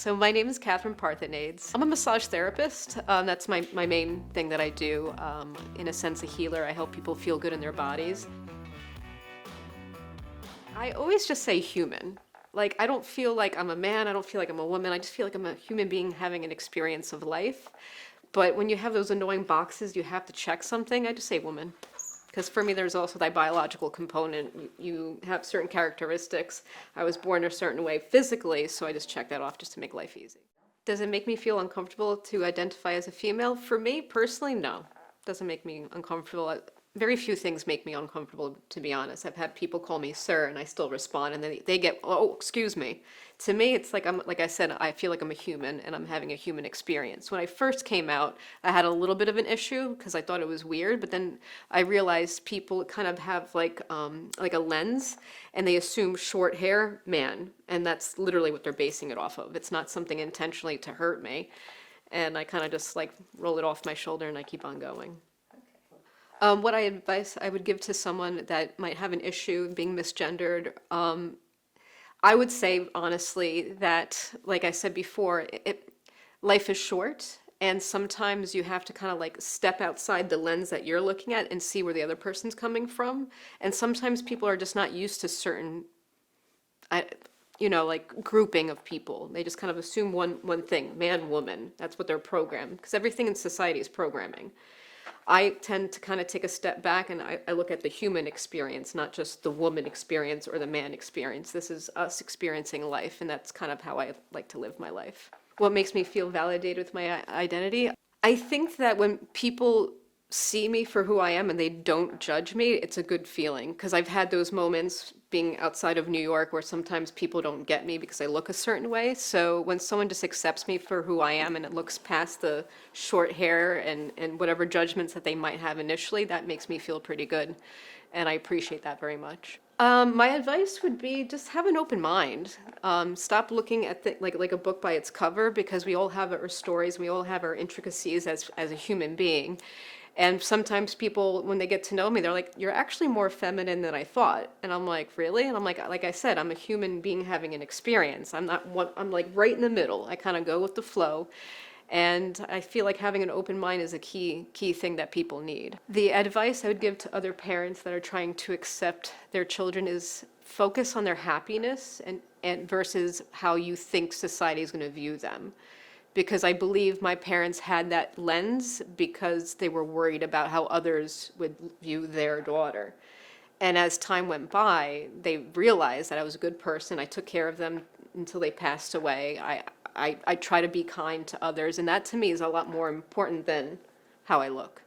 So my name is Catherine Partheniades. I'm a massage therapist. That's my main thing that I do. In a sense, a healer. I help people feel good in their bodies. I always just say human. Like, I don't feel like I'm a man, I don't feel like I'm a woman, I just feel like I'm a human being having an experience of life. But when you have those annoying boxes, you have to check something, I just say woman. Because for me, there's also that biological component. You have certain characteristics. I was born a certain way physically, so I just check that off just to make life easy. Does it make me feel uncomfortable to identify as a female? For me, personally, no. Doesn't make me uncomfortable. Very few things make me uncomfortable, to be honest. I've had people call me sir, and I still respond, and then they get, oh, excuse me. To me, it's like like I said, I feel like I'm a human, and I'm having a human experience. When I first came out, I had a little bit of an issue because I thought it was weird, but then I realized people kind of have like a lens, and they assume short hair, man, and that's literally what they're basing it off of. It's not something intentionally to hurt me, and I kind of just like roll it off my shoulder, and I keep on going. What advice I would give to someone that might have an issue being misgendered, I would say honestly that, like I said before, life is short, and sometimes you have to kind of like step outside the lens that you're looking at and see where the other person's coming from. And sometimes people are just not used to certain, like grouping of people. They just kind of assume one thing, man, woman. That's what they're programmed, because everything in society is programming. I tend to kind of take a step back and I look at the human experience, not just the woman experience or the man experience. This is us experiencing life, and that's kind of how I like to live my life. What makes me feel validated with my identity? I think that when people see me for who I am and they don't judge me, it's a good feeling, because I've had those moments being outside of New York where sometimes people don't get me because I look a certain way. So when someone just accepts me for who I am and it looks past the short hair and whatever judgments that they might have initially, that makes me feel pretty good. And I appreciate that very much. My advice would be just have an open mind. Stop looking at like a book by its cover, because we all have our stories, we all have our intricacies as a human being. And sometimes people, when they get to know me, they're like, you're actually more feminine than I thought. And I'm like, really? And I'm like I said, I'm a human being having an experience. I'm like right in the middle. I kind of go with the flow. And I feel like having an open mind is a key thing that people need. The advice I would give to other parents that are trying to accept their children is focus on their happiness and versus how you think society is going to view them. Because I believe my parents had that lens because they were worried about how others would view their daughter. And as time went by, they realized that I was a good person. I took care of them until they passed away. I try to be kind to others, and that to me is a lot more important than how I look.